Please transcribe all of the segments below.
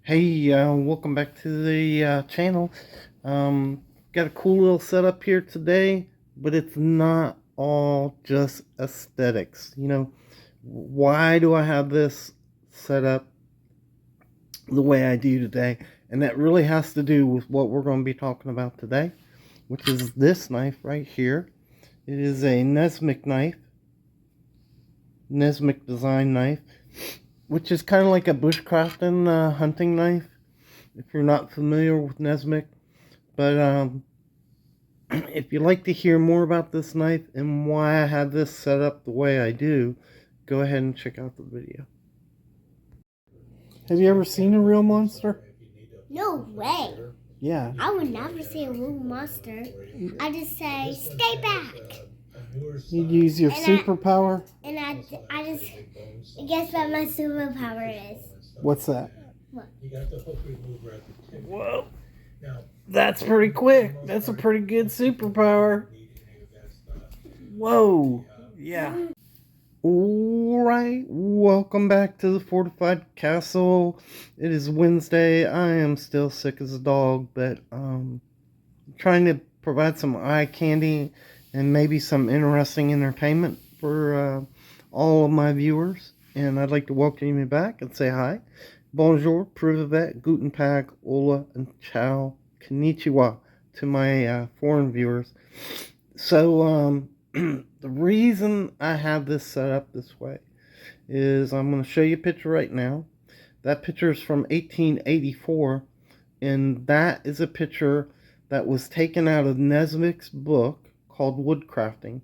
Hey, welcome back to the channel. Got a cool little setup here today, but it's not all just aesthetics. Why do I have this set up the way I do today? And that really has to do with what we're going to be talking about today, which is this knife right here. It is a Nessmuck knife, Nessmuck design knife, which is kind of like a bushcrafting hunting knife, if you're not familiar with Nessmuck. But if you'd like to hear more about this knife and why I have this set up the way I do, go ahead and check out the video. Have you ever seen a real monster? No way. Yeah. I would never say a real monster. I just say, stay back. You'd use your superpower? And I just guess what my superpower is. What's that? What? Whoa. That's pretty quick. That's a pretty good superpower. Whoa. Yeah. Alright, welcome back to the Fortified Castle. It is Wednesday. I am still sick as a dog, but trying to provide some eye candy and maybe some interesting entertainment for all of my viewers. And I'd like to welcome you back and say hi. Bonjour, privet, guten tag, hola, and ciao, konnichiwa to my foreign viewers. So, the reason I have this set up this way is I'm going to show you a picture right now. That picture is from 1884, and that is a picture that was taken out of Nessmuck's book called Woodcrafting.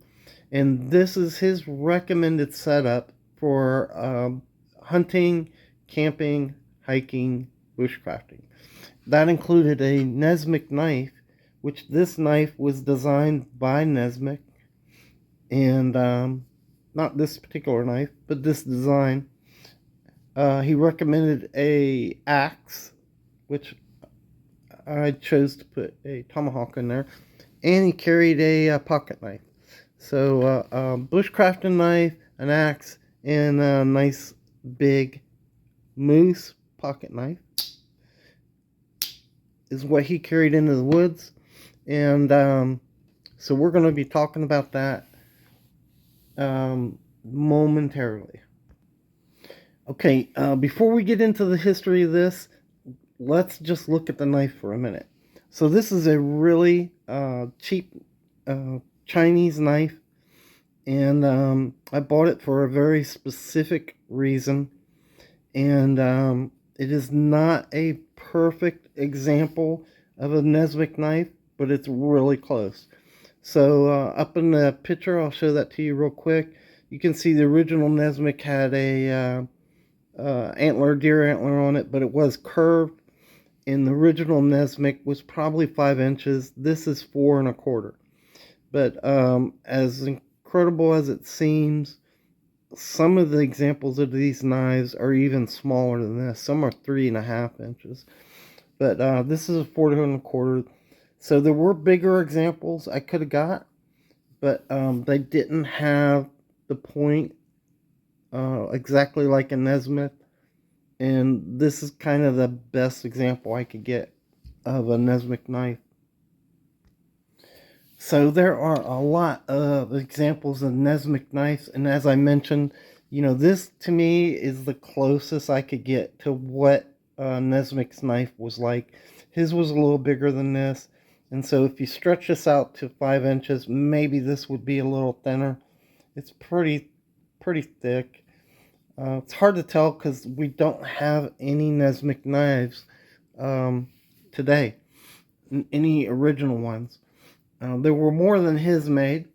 And this is his recommended setup for hunting, camping, hiking, bushcrafting. That included a Nessmuck knife, which this knife was designed by Nessmuck. And not this particular knife, but this design. He recommended a axe, which I chose to put a tomahawk in there, and he carried a pocket knife. So bushcrafting knife, an axe, and a nice big moose pocket knife is what he carried into the woods. And so we're going to be talking about that momentarily. Okay, before we get into the history of this, let's just look at the knife for a minute. So this is a really cheap Chinese knife, and I bought it for a very specific reason, and it is not a perfect example of a Nessmuck knife, but it's really close. So up in the picture, I'll show that to you real quick. You can see the original Nessmuck had a deer antler on it, but it was curved. And the original Nessmuck was probably 5 inches. This is 4 1/4. But as incredible as it seems, some of the examples of these knives are even smaller than this. Some are 3 1/2 inches. But this is a 4 1/4. So there were bigger examples I could have got, but they didn't have the point exactly like a Nessmuck. And this is kind of the best example I could get of a Nessmuck knife. So there are a lot of examples of Nessmuck knives, and as I mentioned, this to me is the closest I could get to what Nessmuck's knife was like. His was a little bigger than this, and so if you stretch this out to 5 inches, maybe this would be a little thinner. It's pretty thick. It's hard to tell because we don't have any Nessmuck knives today, any original ones. There were more than his made,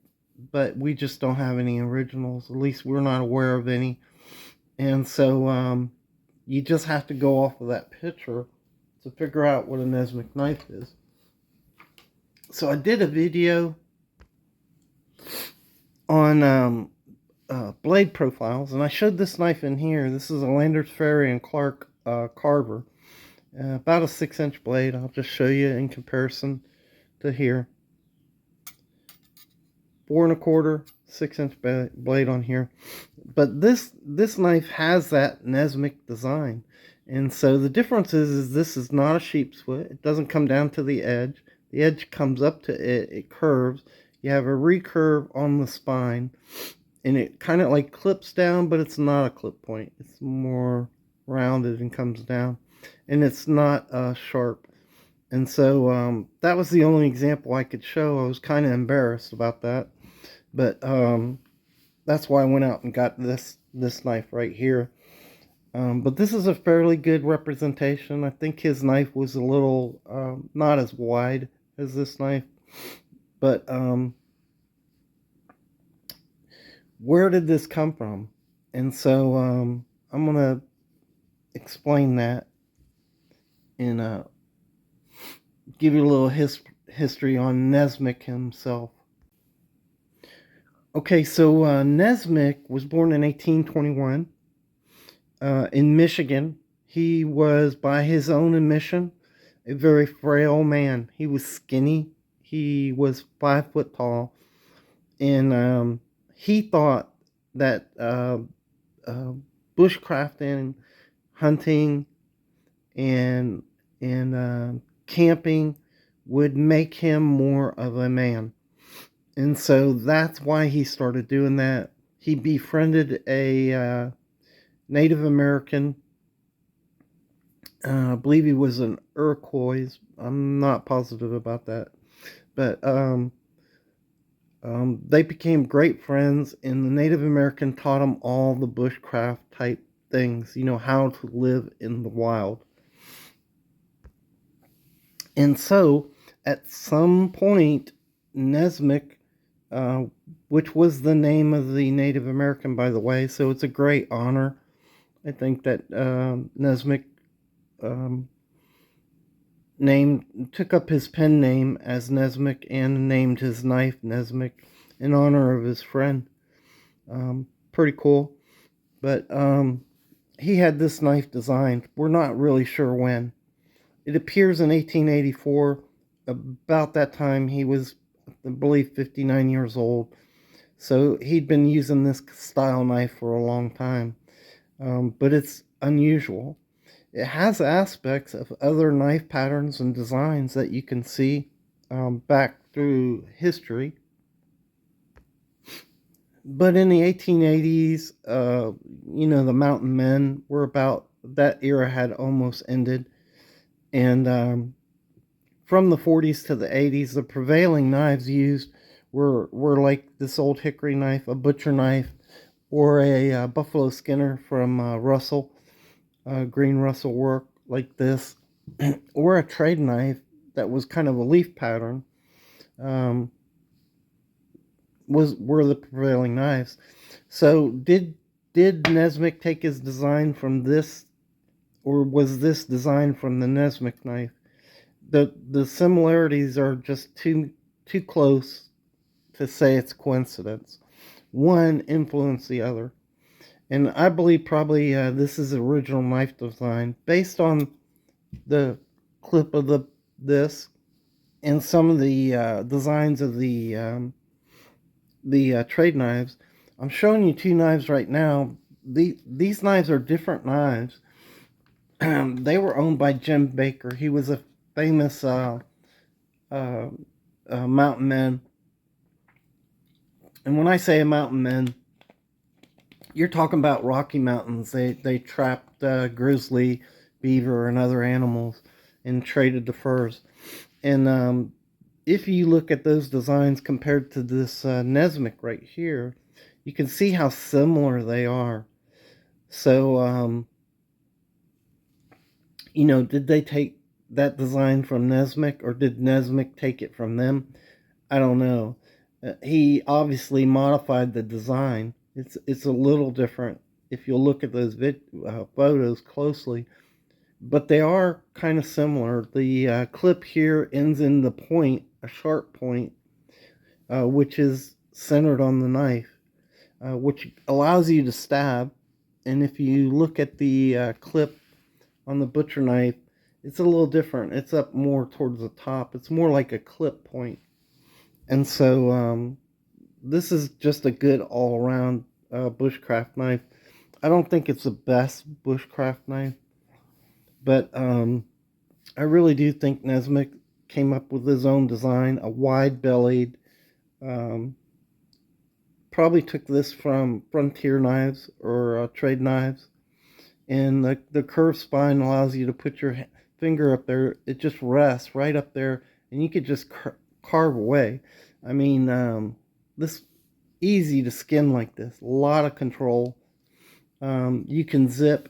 but we just don't have any originals. At least we're not aware of any. And so you just have to go off of that picture to figure out what a Nessmuck knife is. So I did a video on blade profiles, and I showed this knife in here. This is a Landers Ferry and Clark carver, about a 6-inch blade. I'll just show you in comparison to here. 4 1/4, 6-inch blade on here. But this knife has that Nessmuck design. And so the difference is this is not a sheep's foot. It doesn't come down to the edge. The edge comes up to it. It curves. You have a recurve on the spine. And it kind of like clips down, but it's not a clip point. It's more rounded and comes down. And it's not sharp. And so that was the only example I could show. I was kind of embarrassed about that. But that's why I went out and got this knife right here. But this is a fairly good representation. I think his knife was a little not as wide as this knife. But where did this come from? And so I'm going to explain that and give you a little history on Nessmuck himself. Okay, so Nessmuck was born in 1821 in Michigan. He was, by his own admission, a very frail man. He was skinny. He was 5 foot tall. And he thought that bushcrafting, hunting, and camping would make him more of a man. And so that's why he started doing that. He befriended a Native American. I believe he was an Iroquois. I'm not positive about that. But they became great friends, and the Native American taught him all the bushcraft type things, how to live in the wild. And so, at some point, Nessmuck, which was the name of the Native American, by the way, so it's a great honor. I think that Nessmuck took up his pen name as Nessmuck and named his knife Nessmuck in honor of his friend. Pretty cool. But he had this knife designed. We're not really sure when. It appears in 1884. About that time, he was, I believe, 59 years old. So he'd been using this style knife for a long time. But it's unusual. It has aspects of other knife patterns and designs that you can see back through history. But in the 1880s, the mountain men were about, that era had almost ended. And from the 40s to the 80s, the prevailing knives used were like this old hickory knife, a butcher knife, or a buffalo skinner from Russell, green Russell work like this, or a trade knife that was kind of a leaf pattern. Were the prevailing knives. So did Nessmuck take his design from this, or was this design from the Nessmuck knife? The similarities are just too close to say it's coincidence. One influenced the other, and I believe probably this is the original knife design based on the clip of this and some of the designs of the trade knives. I'm showing you two knives right now. These knives are different knives. They were owned by Jim Baker. He was a famous mountain man. And when I say a mountain man, you're talking about Rocky Mountains. They trapped grizzly, beaver, and other animals and traded the furs. And if you look at those designs compared to this Nessmuck right here, you can see how similar they are. So, did they take that design from Nessmuck, or did Nessmuck take it from them? I don't know. He obviously modified the design. It's a little different if you'll look at those photos closely, but they are kind of similar. The clip here ends in the point, a sharp point, which is centered on the knife, which allows you to stab. And if you look at the clip on the butcher knife, it's a little different. It's up more towards the top. It's more like a clip point. And so this is just a good all around bushcraft knife. I don't think it's the best bushcraft knife, but I really do think Nessmuck came up with his own design, a wide bellied. Um, Probably took this from Frontier knives or trade knives, and the curved spine allows you to put your finger up there. It just rests right up there, and you could just carve away. I mean, this easy to skin like this. A lot of control. You can zip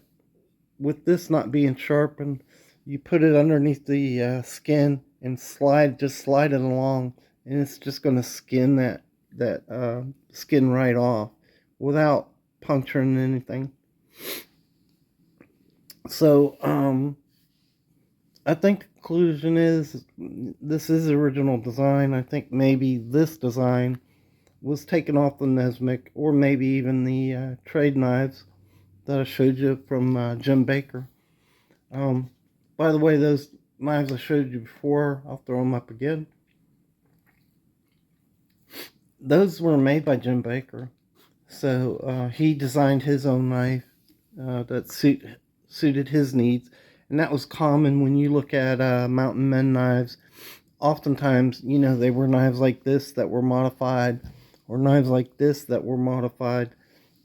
with this not being sharpened. You put it underneath the skin and just slide it along, and it's just going to skin that skin right off without puncturing anything. So I think the conclusion is this is original design. I think maybe this design was taken off the Nessmuck or maybe even the trade knives that I showed you from Jim Baker. Um, by the way, those knives I showed you before, I'll throw them up again. Those were made by Jim Baker. So he designed his own knife that suited his needs. And that was common when you look at mountain men knives. Oftentimes, they were knives like this that were modified, or knives like this that were modified,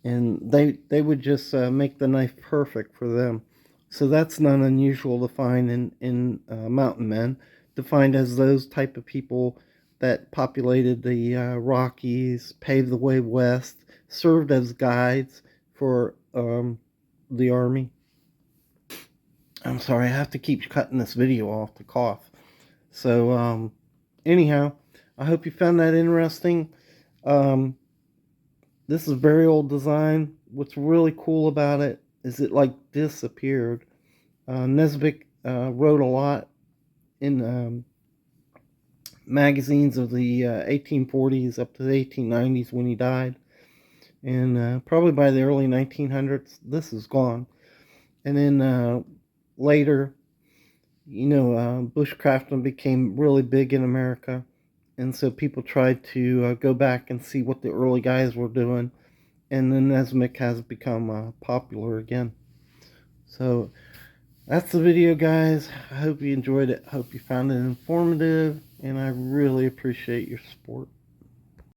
and they would just make the knife perfect for them. So that's not unusual to find in mountain men, defined as those type of people that populated the Rockies, paved the way west, served as guides for the army. I'm sorry, I have to keep cutting this video off to cough. So anyhow, I hope you found that interesting. Um, this is a very old design. What's really cool about it is it like disappeared. Nesbitt wrote a lot in magazines of the 1840s up to the 1890s when he died. And probably by the early 1900s, this is gone. And then later, bushcrafting became really big in America. And so people tried to go back and see what the early guys were doing. And then Nessmuck has become popular again. So that's the video, guys. I hope you enjoyed it. I hope you found it informative. And I really appreciate your support.